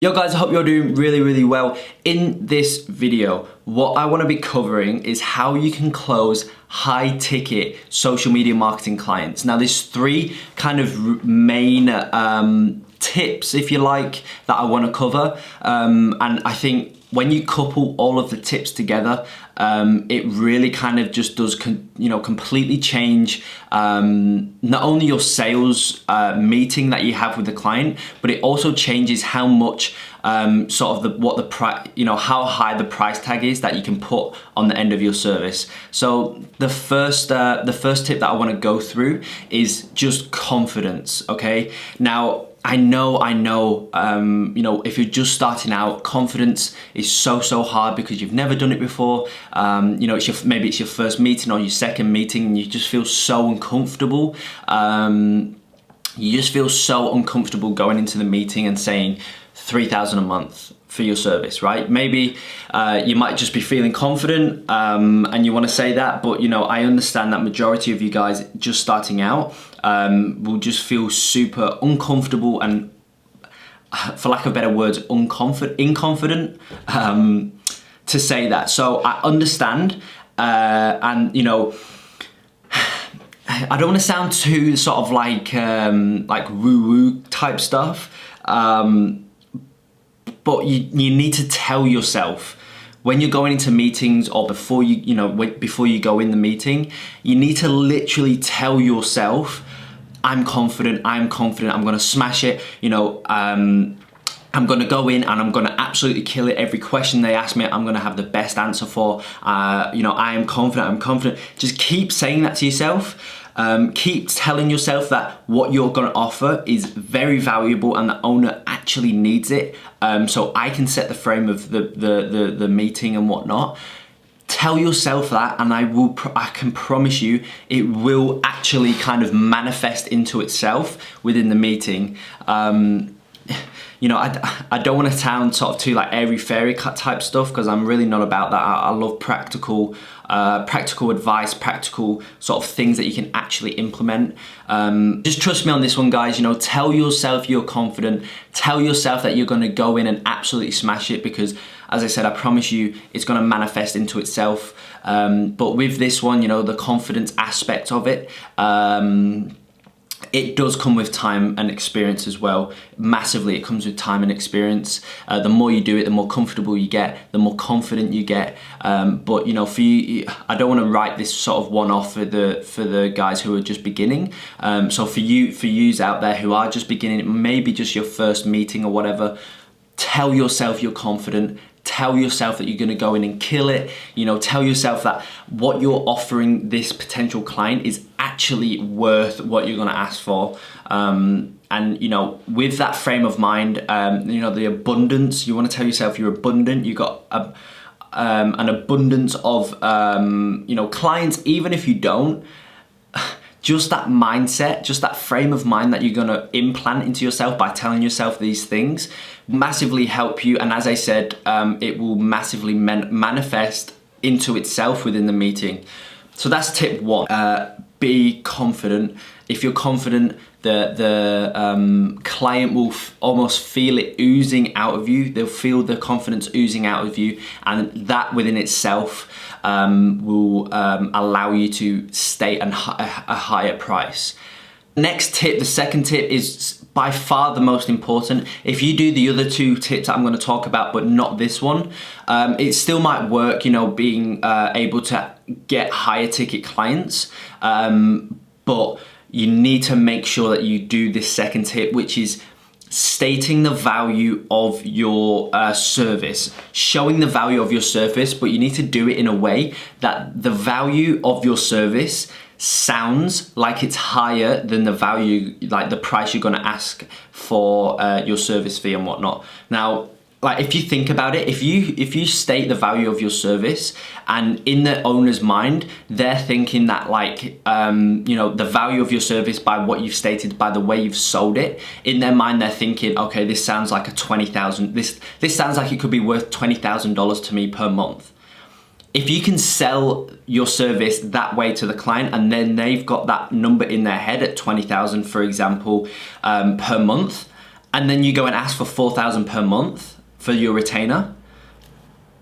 Yo guys, I hope you're doing really well. In this video, what I want to be covering is how you can close high ticket social media marketing clients. Now there's three kind of main tips, if you like, that I want to cover. And I think when you couple all of the tips together, it really kind of just does completely change not only your sales meeting that you have with the client, but it also changes how much how high the price tag is that you can put on the end of your service. So the first tip that I want to go through is just confidence. Okay, now I know, if you're just starting out, confidence is so hard because you've never done it before. Maybe it's your first meeting or your second meeting and you just feel so uncomfortable. You just feel so uncomfortable going into the meeting and saying $3,000 a month for your service, right? Maybe you might just be feeling confident and you want to say that, but I understand that majority of you guys just starting out will just feel super uncomfortable and, for lack of better words, inconfident to say that. So I understand, and I don't want to sound too sort of like woo-woo type stuff, but you need to tell yourself when you're going into meetings or before you go in the meeting, you need to literally tell yourself, I'm confident, I'm gonna smash it, I'm gonna go in and I'm gonna absolutely kill it. Every question they ask me, I'm gonna have the best answer for. I am confident. Just keep saying that to yourself. Keep telling yourself that what you're gonna offer is very valuable and the owner actually needs it. So I can set the frame of the meeting and whatnot. Tell yourself that, and I can promise you it will actually kind of manifest into itself within the meeting. I don't want to sound sort of too like airy-fairy type stuff because I'm really not about that. I love practical advice, practical sort of things that you can actually implement. Just trust me on this one, guys. Tell yourself you're confident. Tell yourself that you're going to go in and absolutely smash it because, as I said, I promise you it's going to manifest into itself. But with this one, the confidence aspect of it, it does come with time and experience as well. Massively, it comes with time and experience. The more you do it, the more comfortable you get, the more confident you get. But for you, I don't want to write this sort of one off for the guys who are just beginning. So for yous out there who are just beginning, maybe just your first meeting or whatever, tell yourself you're confident. Tell yourself that you're going to go in and kill it. Tell yourself that what you're offering this potential client is actually worth what you're going to ask for. And with that frame of mind, the abundance, you want to tell yourself you're abundant. You got an abundance of clients, even if you don't. Just that mindset, just that frame of mind that you're gonna implant into yourself by telling yourself these things massively help you. And as I said, it will massively manifest into itself within the meeting. So that's tip one. Be confident. If you're confident, the client will almost feel it oozing out of you. They'll feel the confidence oozing out of you, and that within itself will allow you to stay at a higher price. Next tip, the second tip, is by far the most important. If you do the other two tips I'm going to talk about, but not this one, it still might work, being able to get higher ticket clients, but you need to make sure that you do this second tip, which is stating the value of your service, showing the value of your service, but you need to do it in a way that the value of your service sounds like it's higher than the value, like the price you're going to ask for your service fee and whatnot. Now, like, if you think about it, if you state the value of your service, and in the owner's mind, they're thinking that the value of your service by what you've stated, by the way you've sold it, in their mind they're thinking, okay, this sounds like this sounds like it could be worth $20,000 to me per month. If you can sell your service that way to the client, and then they've got that number in their head at $20,000, for example, per month, and then you go and ask for 4,000 per month for your retainer,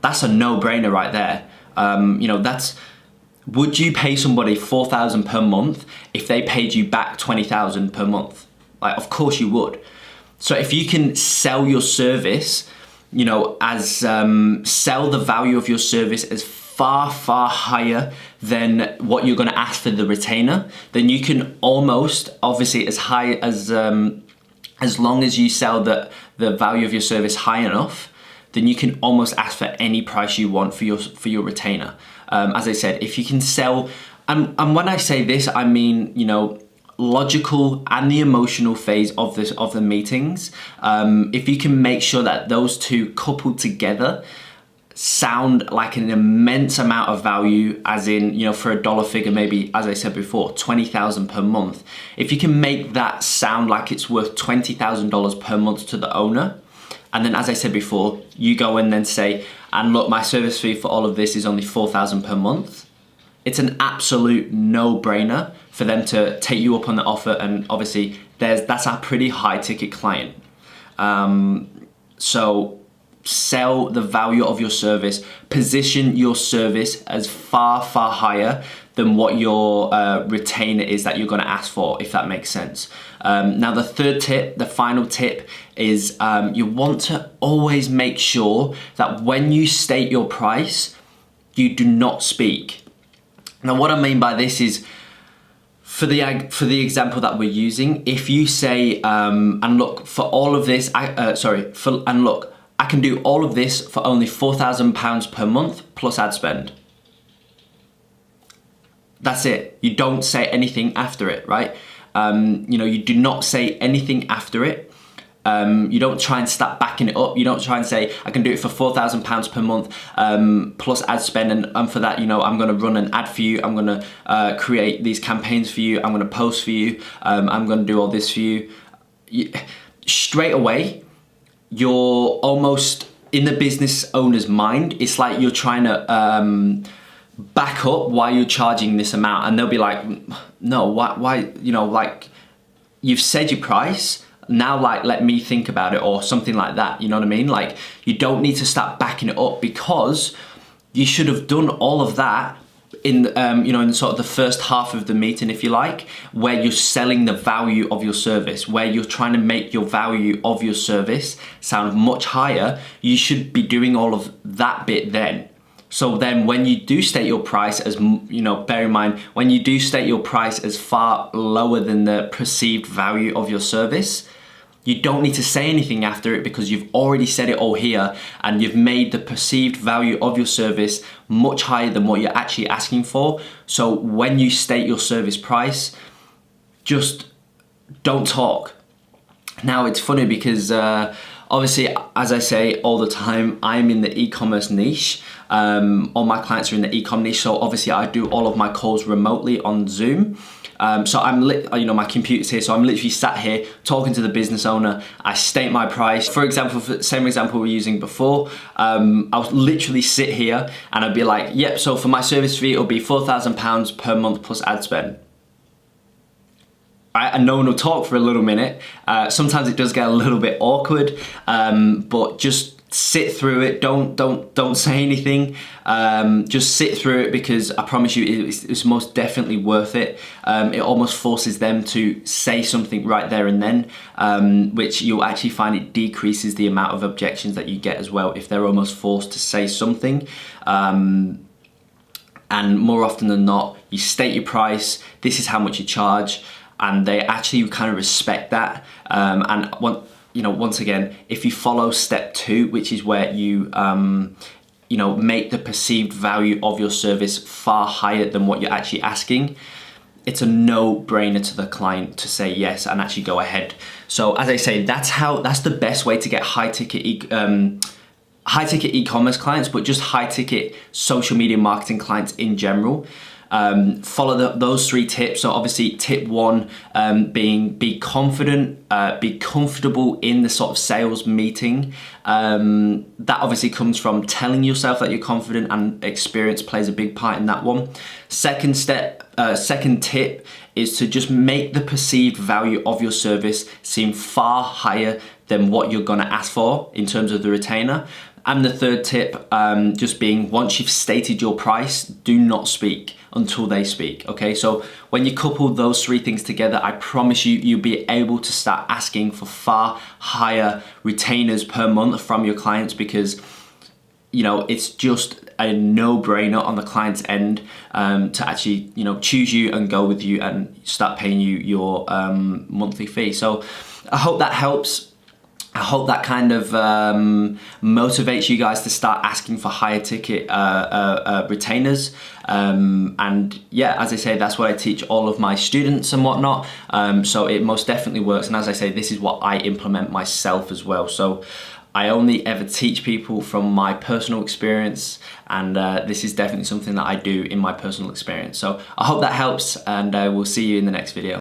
that's a no-brainer right there. Would you pay somebody 4,000 per month if they paid you back 20,000 per month? Like, of course you would. So if you can sell your service, sell the value of your service as far, far higher than what you're going to ask for the retainer, then you can almost, obviously, as long as you sell the value of your service high enough, then you can almost ask for any price you want for your retainer. As I said, if you can sell, and when I say this, I mean, logical and the emotional phase of the meetings. If you can make sure that those two coupled together sound like an immense amount of value, as in, for a dollar figure, maybe, as I said before, 20,000 per month. If you can make that sound like it's worth $20,000 per month to the owner, and then, as I said before, you go and then say, and look, my service fee for all of this is only 4,000 per month. It's an absolute no-brainer for them to take you up on the offer, and obviously that's a pretty high ticket client. So sell the value of your service, position your service as far, far higher than what your retainer is that you're going to ask for, if that makes sense. Now the third tip, the final tip, is you want to always make sure that when you state your price, you do not speak. Now what I mean by this is, for the example that we're using, if you say, and look, for all of this, I can do all of this for only £4,000 per month plus ad spend. That's it. You don't say anything after it, right? You do not say anything after it. You don't try and start backing it up. You don't try and say, I can do it for £4,000 per month plus ad spend, and for that, I'm going to run an ad for you. I'm going to create these campaigns for you. I'm going to post for you. I'm going to do all this for you. Straight away, you're almost, in the business owner's mind, it's like you're trying to back up why you're charging this amount, and they'll be like, no, why, you've said your price, now let me think about it, or something like that, you know what I mean? Like, you don't need to start backing it up, because you should have done all of that in in sort of the first half of the meeting, if you like, where you're selling the value of your service, where you're trying to make your value of your service sound much higher. You should be doing all of that bit then. So then when you do state your price, as bear in mind, when you do state your price as far lower than the perceived value of your service, you don't need to say anything after it, because you've already said it all here, and you've made the perceived value of your service much higher than what you're actually asking for. So when you state your service price, just don't talk. Now it's funny because obviously, as I say all the time, I'm in the e-commerce niche. All my clients are in the e-com niche, so obviously I do all of my calls remotely on Zoom. So I'm my computer's here, so I'm literally sat here talking to the business owner. I state my price. For example, for the same example we were using before, I would literally sit here and I'd be like, yep, so for my service fee, it'll be £4,000 per month plus ad spend. Right, and no one will talk for a little minute. Sometimes it does get a little bit awkward, but just sit through it. Don't say anything. Just sit through it, because I promise you, it's most definitely worth it. It almost forces them to say something right there and then, which you'll actually find it decreases the amount of objections that you get as well if they're almost forced to say something. And more often than not, you state your price. This is how much you charge. And they actually kind of respect that. And once again, if you follow step 2, which is where you make the perceived value of your service far higher than what you're actually asking, it's a no-brainer to the client to say yes and actually go ahead. So as I say, that's the best way to get high-ticket e-commerce clients, but just high-ticket social media marketing clients in general. Follow those 3 tips. So obviously tip 1 being be confident, be comfortable in the sort of sales meeting. That obviously comes from telling yourself that you're confident, and experience plays a big part in that one. Second tip is to just make the perceived value of your service seem far higher than what you're gonna ask for in terms of the retainer. And the third tip, just being, once you've stated your price, do not speak until they speak, okay? So when you couple those three things together, I promise you, you'll be able to start asking for far higher retainers per month from your clients, because you know, it's just a no-brainer on the client's end to actually, you know, choose you and go with you and start paying you your monthly fee. So I hope that helps. I hope that kind of motivates you guys to start asking for higher ticket retainers. And yeah, as I say, that's what I teach all of my students and whatnot. So it most definitely works. And as I say, this is what I implement myself as well. So I only ever teach people from my personal experience, and this is definitely something that I do in my personal experience. So I hope that helps, and we'll see you in the next video.